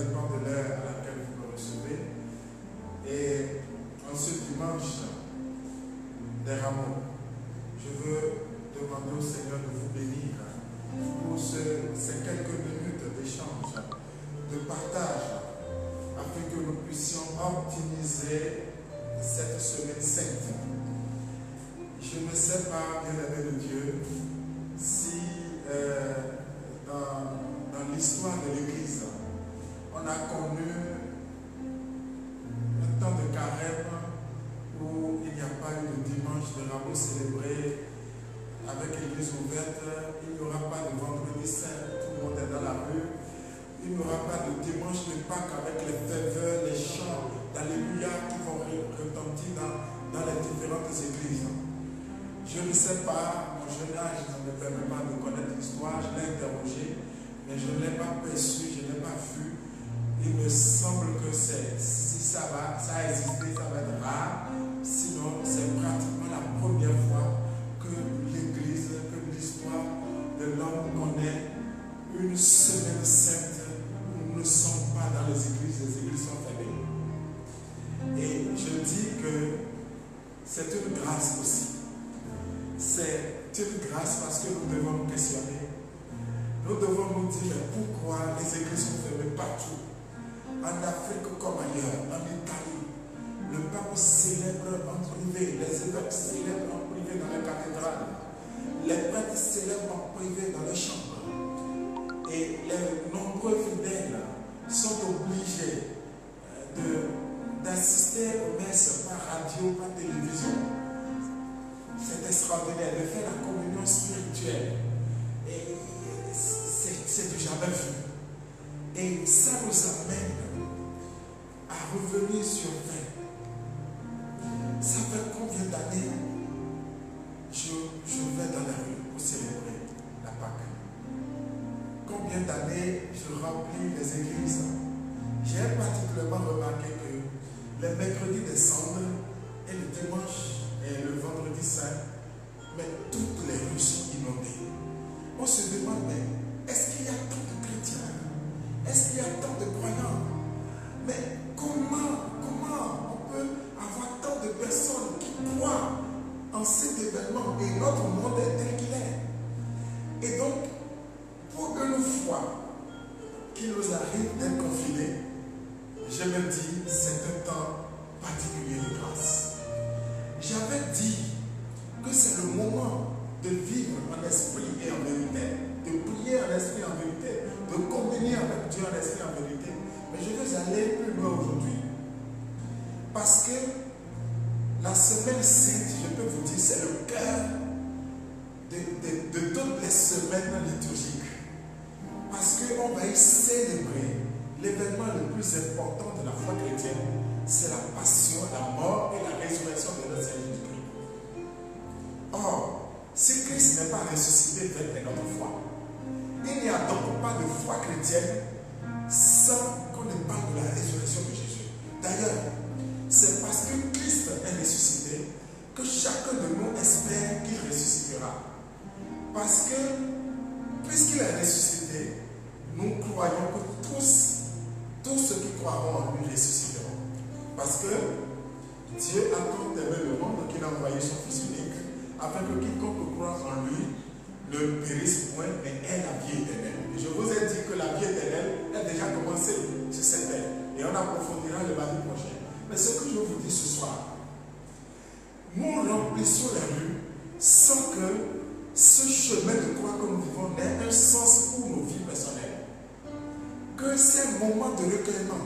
dépend de l'heure à laquelle vous me recevez. Et en ce dimanche des rameaux, je veux demander au Seigneur de vous bénir pour ces quelques minutes d'échange, de partage, afin que nous puissions optimiser cette semaine sainte. Je ne sais pas, bien-aimé de Dieu, si dans l'histoire de l'Église, on a connu un temps de carême où il n'y a pas eu de dimanche de rameaux célébré avec l'église ouverte. Il n'y aura pas de vendredi saint, tout le monde est dans la rue. Il n'y aura pas de dimanche de Pâques avec les ferveurs, les chants d'Alléluia qui vont retentir dans les différentes églises. Je ne sais pas, mon jeune âge ne me permet pas de connaître l'histoire, je l'ai interrogé, mais je ne l'ai pas perçu, je ne l'ai pas vu. Il me semble que si ça a existé, ça va être rare. Sinon, c'est pratiquement la première fois que l'Église, que l'histoire de l'homme connaît une semaine sainte où nous ne sommes pas dans les églises sont fermées. Et je dis que c'est une grâce aussi. C'est une grâce parce que nous devons nous questionner. Nous devons nous dire pourquoi les églises sont fermées partout. En Afrique comme ailleurs, en Italie, le pape célèbre en privé, les évêques célèbrent en privé dans les cathédrales, les prêtres célèbrent en privé dans les chambres. Et les nombreux fidèles sont obligés d'assister aux messes par radio, par télévision. C'est extraordinaire de faire la communion spirituelle. Et c'est du jamais vu. Et ça nous amène à revenir sur terre. Ça fait combien d'années je vais dans la rue pour célébrer la Pâque? Combien d'années je remplis les églises? J'ai particulièrement remarqué que les mercredis décembre et le dimanche et le vendredi saint, mais toutes les rues sont inondées. On se demande, mais est-ce qu'il y a tant de chrétiens? Est-ce qu'il y a tant de croyants? Mais comment on peut avoir tant de personnes qui croient en cet événement et notre monde est tel qu'il est? Et donc, pour une fois qu'il nous arrive d'être confinés, je me dis, c'est un temps particulier de grâce. J'avais dit que c'est le moment de vivre en esprit et en vérité, de prier en esprit et en vérité, de communier avec Dieu en esprit et en vérité. Mais je veux aller plus loin aujourd'hui. Parce que la semaine sainte, je peux vous dire, c'est le cœur de toutes les semaines liturgiques. Parce qu'on va y célébrer l'événement le plus important de la foi chrétienne, c'est la passion, la mort et la résurrection de notre Seigneur Jésus-Christ. Or, si Christ n'est pas ressuscité, fait notre foi. Il n'y a donc pas de foi chrétienne sans qu'on ne parle de la résurrection de Jésus. D'ailleurs, c'est parce que Christ est ressuscité que chacun de nous espère qu'il ressuscitera. Parce que, puisqu'il est ressuscité, nous croyons que tous ceux qui croiront en lui ressusciteront. Parce que Dieu a tant aimé le monde qu'il a envoyé son Fils unique, afin que quiconque croit en lui ne périsse point, mais ait la vie éternelle. Et je vous ai dit que la vie éternelle a déjà commencé sur cette terre. Et on approfondira le mardi prochain. Mais ce que je vous dis ce soir, nous remplissons les rues sans que ce chemin de croix que nous vivons n'ait un sens pour nos vies personnelles. Que c'est un moment de recueillement.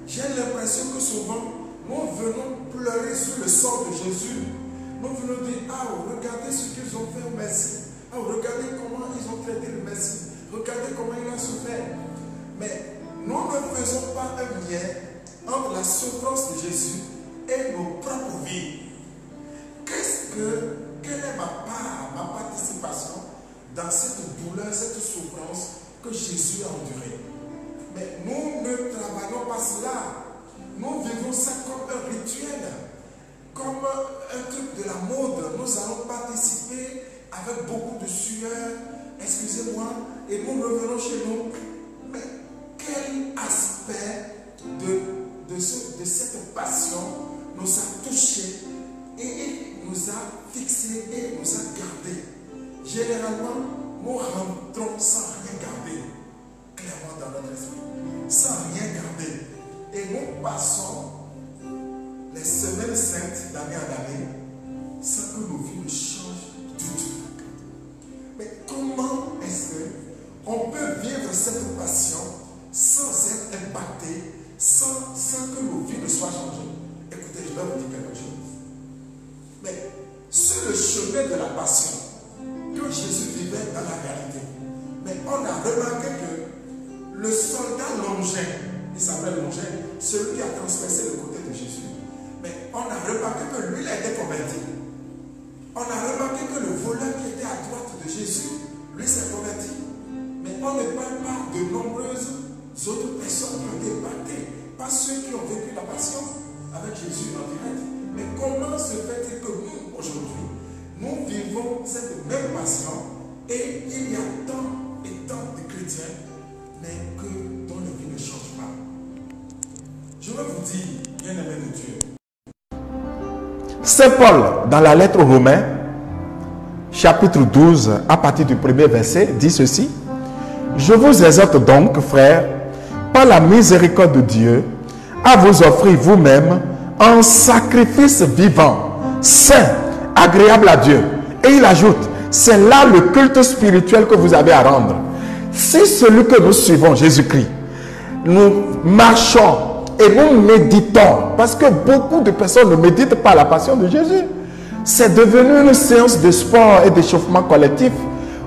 J'ai l'impression que souvent, nous venons pleurer sur le sort de Jésus. Nous venons dire, ah, regardez ce qu'ils ont fait au Messie. Ah, regardez comment ils ont traité le Messie. Regardez comment il a souffert. Mais nous ne faisons pas un lien entre la souffrance de Jésus et nos propres vies. Quelle est ma part, ma participation dans cette douleur, cette souffrance que Jésus a endurée? Mais nous ne travaillons pas cela. Nous vivons ça comme un rituel, comme un truc de la mode. Nous allons participer avec beaucoup de sueur, excusez-moi, et nous revenons chez nous. Mais quel aspect sans que nos vies ne soient changées. Écoutez, je vais vous dire quelque chose. Mais sur le chemin de la passion que Jésus vivait dans la réalité, mais on a remarqué que le soldat Longin, il s'appelle Longin, celui qui a transpercé le côté de Jésus, mais on a remarqué que lui, il a été converti. On a remarqué que le voleur qui était à droite de Jésus, lui s'est converti. Mais on ne parle pas de nombreuses autres personnes qui ont été impactées, pas ceux qui ont vécu la passion avec Jésus en direct. Mais comment se fait-il que nous, aujourd'hui, nous vivons cette même passion et il y a tant et tant de chrétiens, mais que dont la vie ne change pas? Je veux vous dire, bien-aimés de Dieu, Saint Paul, dans la lettre aux Romains, chapitre 12, à partir du premier verset, dit ceci: je vous exhorte donc, frères, par la miséricorde de Dieu, à vous offrir vous-même un sacrifice vivant, saint, agréable à Dieu. Et il ajoute, c'est là le culte spirituel que vous avez à rendre. Si celui que nous suivons, Jésus-Christ, nous marchons et nous méditons, parce que beaucoup de personnes ne méditent pas la passion de Jésus. C'est devenu une séance de sport et d'échauffement collectif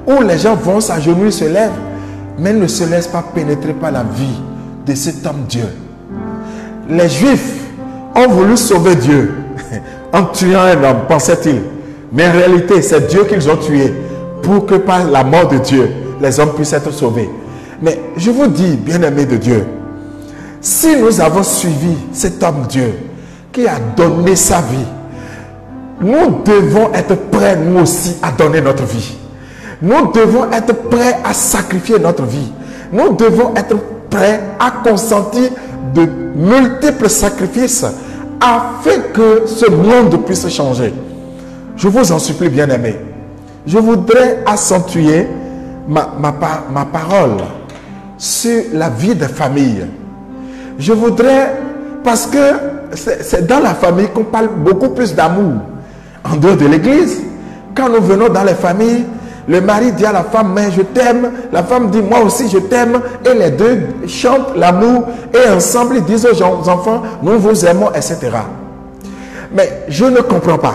où les gens vont s'agenouiller, se lèvent, mais ne se laissent pas pénétrer par la vie de cet homme Dieu. Les Juifs ont voulu sauver Dieu en tuant un homme, pensait-il. Mais en réalité, c'est Dieu qu'ils ont tué pour que par la mort de Dieu, les hommes puissent être sauvés. Mais je vous dis, bien-aimés de Dieu, si nous avons suivi cet homme Dieu qui a donné sa vie, nous devons être prêts, nous aussi, à donner notre vie. Nous devons être prêts à sacrifier notre vie. Nous devons être prêts à consentir de multiples sacrifices afin que ce monde puisse changer. Je vous en supplie, bien-aimés. Je voudrais accentuer ma parole sur la vie des familles. Je voudrais, parce que c'est dans la famille qu'on parle beaucoup plus d'amour. En dehors de l'église, quand nous venons dans les familles, le mari dit à la femme, mais je t'aime. La femme dit, moi aussi je t'aime. Et les deux chantent l'amour. Et ensemble, ils disent aux enfants, nous vous aimons, etc. Mais je ne comprends pas.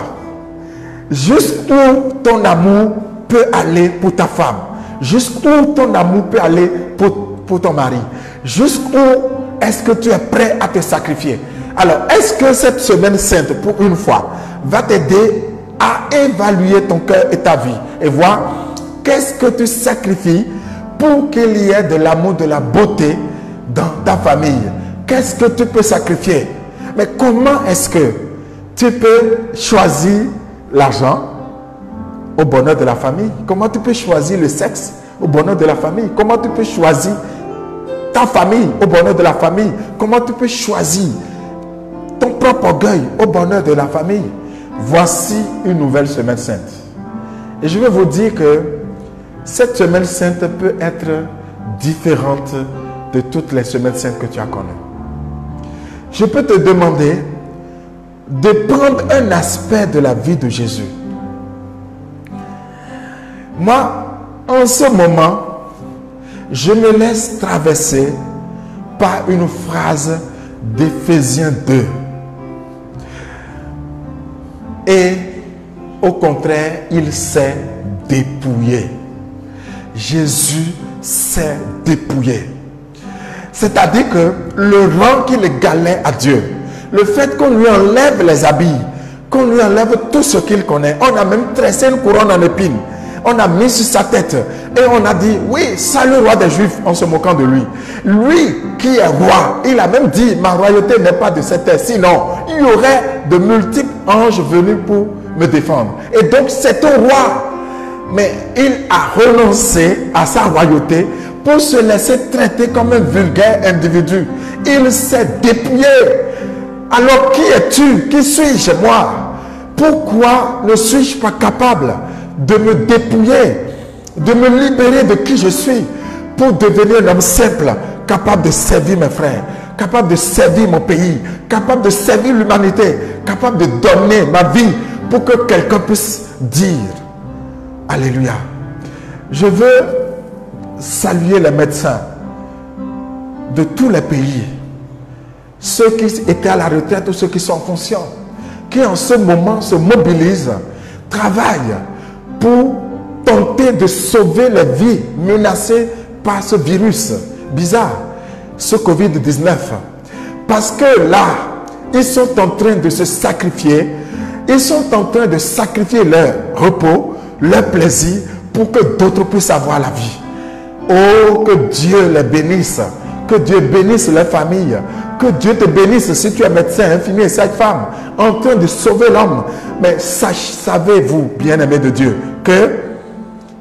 Jusqu'où ton amour peut aller pour ta femme? Jusqu'où ton amour peut aller pour ton mari? Jusqu'où est-ce que tu es prêt à te sacrifier? Alors, est-ce que cette semaine sainte, pour une fois, va t'aider à évaluer ton cœur et ta vie et voir qu'est-ce que tu sacrifies pour qu'il y ait de l'amour, de la beauté dans ta famille? Qu'est-ce que tu peux sacrifier? Mais comment est-ce que tu peux choisir l'argent au bonheur de la famille? Comment tu peux choisir le sexe au bonheur de la famille? Comment tu peux choisir ta famille au bonheur de la famille? Comment tu peux choisir ton propre orgueil au bonheur de la famille? Voici une nouvelle semaine sainte. Et je vais vous dire que cette semaine sainte peut être différente de toutes les semaines saintes que tu as connues. Je peux te demander de prendre un aspect de la vie de Jésus. Moi, en ce moment, je me laisse traverser par une phrase d'Éphésiens 2. Et au contraire, il s'est dépouillé. Jésus s'est dépouillé. C'est-à-dire que le rang qu'il galait à Dieu, le fait qu'on lui enlève les habits, qu'on lui enlève tout ce qu'il connaît, on a même tressé une couronne en épines, on a mis sur sa tête et on a dit, oui, salut roi des Juifs, en se moquant de lui. Lui qui est roi, il a même dit, ma royauté n'est pas de cette terre, sinon il y aurait de multiples anges venus pour me défendre. Et donc c'est un roi, mais il a renoncé à sa royauté pour se laisser traiter comme un vulgaire individu. Il s'est dépouillé. Alors qui es-tu? Qui suis-je moi? Pourquoi ne suis-je pas capable de me dépouiller, de me libérer de qui je suis pour devenir un homme simple, capable de servir mes frères, capable de servir mon pays, capable de servir l'humanité, capable de donner ma vie pour que quelqu'un puisse dire Alléluia. Je veux saluer les médecins de tous les pays ceux qui étaient à la retraite ou ceux qui sont conscients, qui en ce moment se mobilisent, travaillent pour tenter de sauver les vies menacées par ce virus bizarre, ce Covid-19. Parce que là, ils sont en train de se sacrifier, ils sont en train de sacrifier leur repos, leur plaisir, pour que d'autres puissent avoir la vie. Oh, que Dieu les bénisse, que Dieu bénisse les familles, que Dieu te bénisse si tu es médecin, infirmier, sage-femme, en train de sauver l'homme. Mais savez-vous, bien-aimés de Dieu, que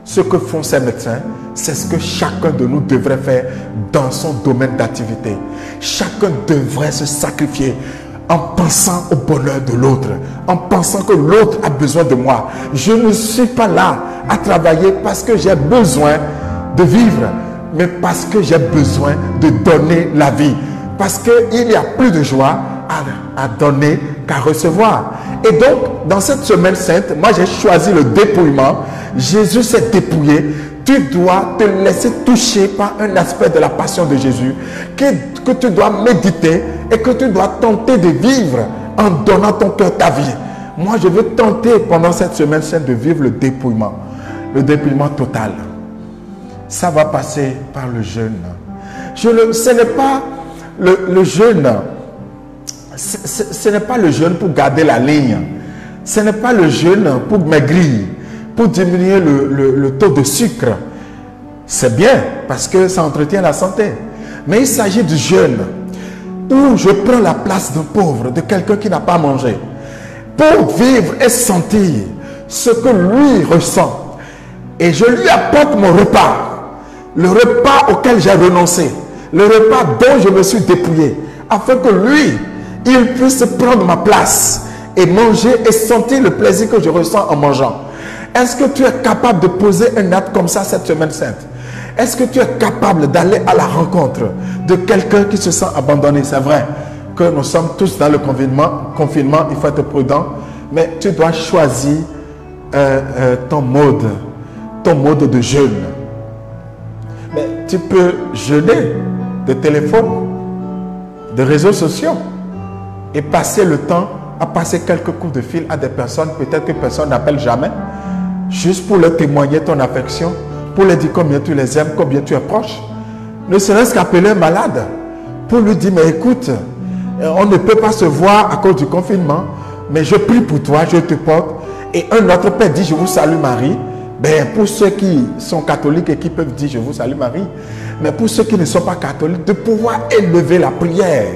ce que font ces médecins, c'est ce que chacun de nous devrait faire dans son domaine d'activité. Chacun devrait se sacrifier en pensant au bonheur de l'autre, en pensant que l'autre a besoin de moi. Je ne suis pas là à travailler parce que j'ai besoin de vivre, mais parce que j'ai besoin de donner la vie. Parce qu'il y a plus de joie à donner qu'à recevoir. Et donc, dans cette semaine sainte, moi j'ai choisi le dépouillement. Jésus s'est dépouillé. Tu dois te laisser toucher par un aspect de la passion de Jésus que tu dois méditer et que tu dois tenter de vivre en donnant ton cœur, ta vie. Moi, je veux tenter pendant cette semaine sainte de vivre le dépouillement total. Ça va passer par le jeûne. Ce n'est pas le jeûne. Ce n'est pas le jeûne pour garder la ligne. Ce n'est pas le jeûne pour maigrir, pour diminuer le taux de sucre. C'est bien parce que ça entretient la santé. Mais il s'agit du jeûne où je prends la place d'un pauvre, de quelqu'un qui n'a pas mangé, pour vivre et sentir ce que lui ressent. Et je lui apporte mon repas, le repas auquel j'ai renoncé, le repas dont je me suis dépouillé, afin que lui, il puisse prendre ma place et manger et sentir le plaisir que je ressens en mangeant. Est-ce que tu es capable de poser un acte comme ça cette semaine sainte? Est-ce que tu es capable d'aller à la rencontre de quelqu'un qui se sent abandonné? C'est vrai que nous sommes tous dans le confinement, il faut être prudent, mais tu dois choisir ton mode de jeûne. Mais tu peux jeûner de téléphone, de réseaux sociaux et passer le temps à passer quelques coups de fil à des personnes, peut-être que personne n'appelle jamais, juste pour leur témoigner ton affection, pour leur dire combien tu les aimes, combien tu es proche. Ne serait-ce qu'appeler un malade pour lui dire, mais écoute, on ne peut pas se voir à cause du confinement, mais je prie pour toi, je te porte. Et un autre père dit, je vous salue Marie. Ben, pour ceux qui sont catholiques et qui peuvent dire, je vous salue Marie, mais pour ceux qui ne sont pas catholiques, de pouvoir élever la prière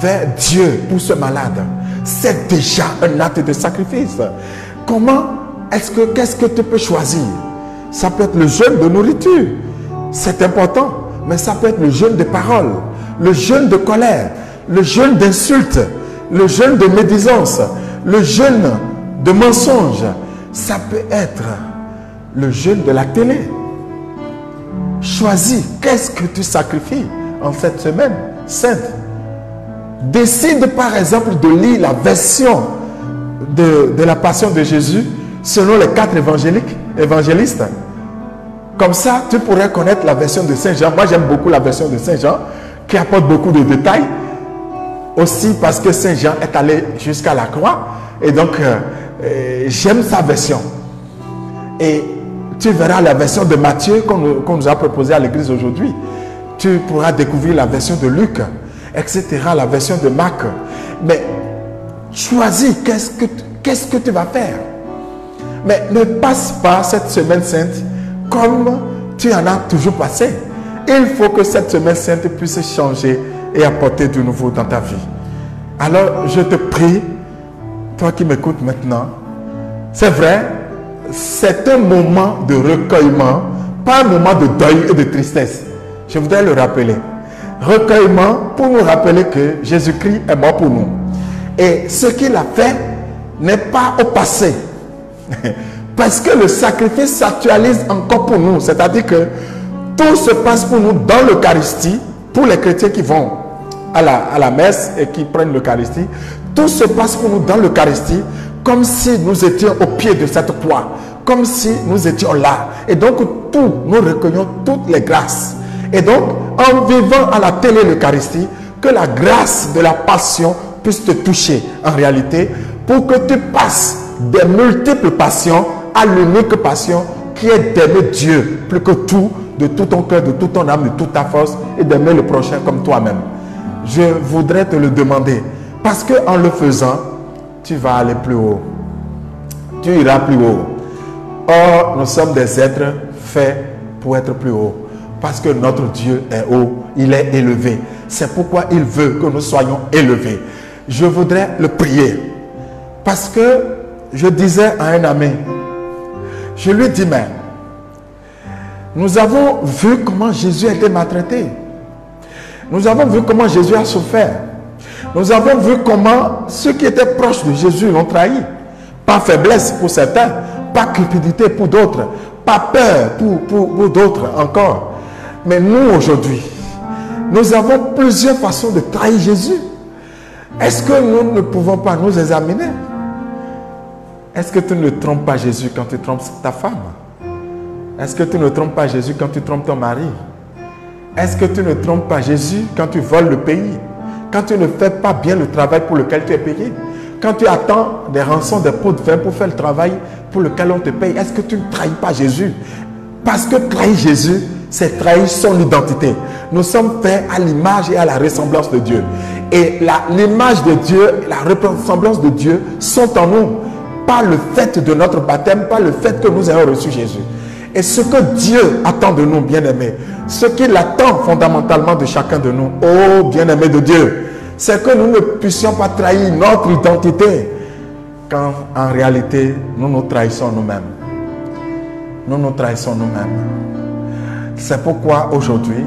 vers Dieu pour ce malade, c'est déjà un acte de sacrifice. Qu'est-ce que tu peux choisir? Ça peut être le jeûne de nourriture, c'est important, mais ça peut être le jeûne de parole, le jeûne de colère, le jeûne d'insulte, le jeûne de médisance, le jeûne de mensonge. Ça peut être le jeûne de la télé. Choisis, qu'est-ce que tu sacrifies en cette semaine sainte? Décide par exemple de lire la version de la passion de Jésus selon les 4 évangélistes. Comme ça, tu pourrais connaître la version de Saint Jean. Moi, j'aime beaucoup la version de Saint Jean qui apporte beaucoup de détails. Aussi parce que Saint Jean est allé jusqu'à la croix. Et donc, j'aime sa version. Et tu verras la version de Matthieu qu'on nous a proposée à l'église aujourd'hui. Tu pourras découvrir la version de Luc, etc. La version de Marc. Mais choisis qu'est-ce que tu vas faire. Mais ne passe pas cette semaine sainte comme tu en as toujours passé. Il faut que cette semaine sainte puisse changer et apporter du nouveau dans ta vie. Alors, je te prie, toi qui m'écoutes maintenant, c'est vrai, c'est un moment de recueillement, pas un moment de deuil et de tristesse. Je voudrais le rappeler. Recueillement pour nous rappeler que Jésus-Christ est mort pour nous. Et ce qu'il a fait n'est pas au passé. Parce que le sacrifice s'actualise encore pour nous. C'est-à-dire que tout se passe pour nous dans l'Eucharistie. Pour les chrétiens qui vont à la messe et qui prennent l'Eucharistie, tout se passe pour nous dans l'Eucharistie comme si nous étions au pied de cette croix, comme si nous étions là. Et donc, nous recueillons toutes les grâces. Et donc, en vivant à la télé l'Eucharistie, que la grâce de la passion puisse te toucher en réalité, pour que tu passes des multiples passions à l'unique passion qui est d'aimer Dieu plus que tout, de tout ton cœur, de toute ton âme, de toute ta force, et d'aimer le prochain comme toi-même. Je voudrais te le demander, parce qu'en le faisant, tu vas aller plus haut. Tu iras plus haut. Or, nous sommes des êtres faits pour être plus haut. Parce que notre Dieu est haut, il est élevé. C'est pourquoi il veut que nous soyons élevés. Je voudrais le prier. Parce que je disais à un ami, je lui dis, mais nous avons vu comment Jésus a été maltraité. Nous avons vu comment Jésus a souffert. Nous avons vu comment ceux qui étaient proches de Jésus l'ont trahi. Pas faiblesse pour certains, pas cupidité pour d'autres, pas peur pour d'autres encore. Mais nous aujourd'hui, nous avons plusieurs façons de trahir Jésus. Est-ce que nous ne pouvons pas nous examiner? Est-ce que tu ne trompes pas Jésus quand tu trompes ta femme? Est-ce que tu ne trompes pas Jésus quand tu trompes ton mari? Est-ce que tu ne trompes pas Jésus quand tu voles le pays? Quand tu ne fais pas bien le travail pour lequel tu es payé? Quand tu attends des rançons, des pots de vin pour faire le travail pour lequel on te paye, est-ce que tu ne trahis pas Jésus? Parce que trahir Jésus, c'est trahir son identité. Nous sommes faits à l'image et à la ressemblance de Dieu. Et l'image de Dieu, la ressemblance de Dieu sont en nous. Pas le fait de notre baptême, pas le fait que nous ayons reçu Jésus. Et ce que Dieu attend de nous, bien-aimés, ce qu'il attend fondamentalement de chacun de nous, oh bien-aimés de Dieu, c'est que nous ne puissions pas trahir notre identité, quand en réalité, nous nous trahissons nous-mêmes. Nous nous trahissons nous-mêmes. C'est pourquoi aujourd'hui,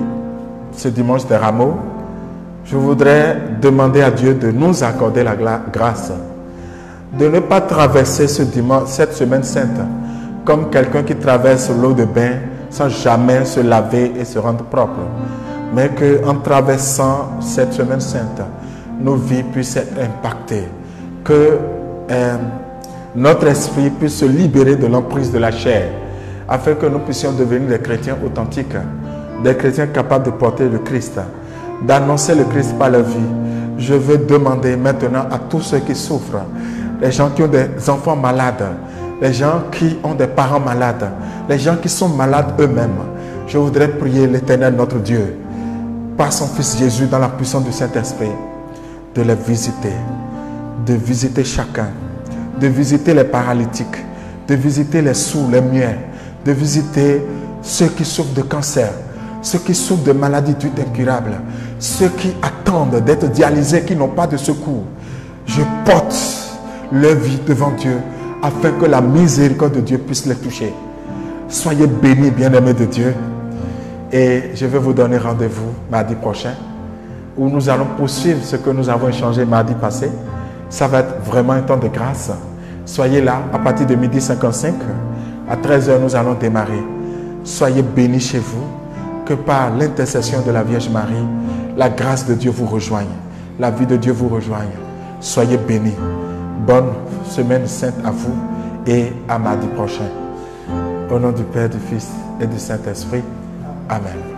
ce dimanche des Rameaux, je voudrais demander à Dieu de nous accorder la grâce, de ne pas traverser ce dimanche, cette semaine sainte, comme quelqu'un qui traverse l'eau de bain sans jamais se laver et se rendre propre. Mais qu'en traversant cette semaine sainte, nos vies puissent être impactées, que notre esprit puisse se libérer de l'emprise de la chair, afin que nous puissions devenir des chrétiens authentiques, des chrétiens capables de porter le Christ, d'annoncer le Christ par la vie. Je veux demander maintenant à tous ceux qui souffrent, les gens qui ont des enfants malades, les gens qui ont des parents malades, les gens qui sont malades eux-mêmes, je voudrais prier l'Éternel notre Dieu, par son Fils Jésus, dans la puissance du Saint-Esprit, de les visiter chacun, de visiter les paralytiques, de visiter les sourds, les muets, de visiter ceux qui souffrent de cancer, ceux qui souffrent de maladies dites incurables, ceux qui attendent d'être dialysés, qui n'ont pas de secours. Je porte leur vie devant Dieu, afin que la miséricorde de Dieu puisse les toucher. Soyez bénis, bien-aimés de Dieu. Et je vais vous donner rendez-vous mardi prochain, où nous allons poursuivre ce que nous avons échangé mardi passé. Ça va être vraiment un temps de grâce. Soyez là à partir de 12h55. À 13h, nous allons démarrer. Soyez bénis chez vous. Que par l'intercession de la Vierge Marie, la grâce de Dieu vous rejoigne. La vie de Dieu vous rejoigne. Soyez bénis. Bonne semaine sainte à vous et à mardi prochain. Au nom du Père, du Fils et du Saint-Esprit. Amen.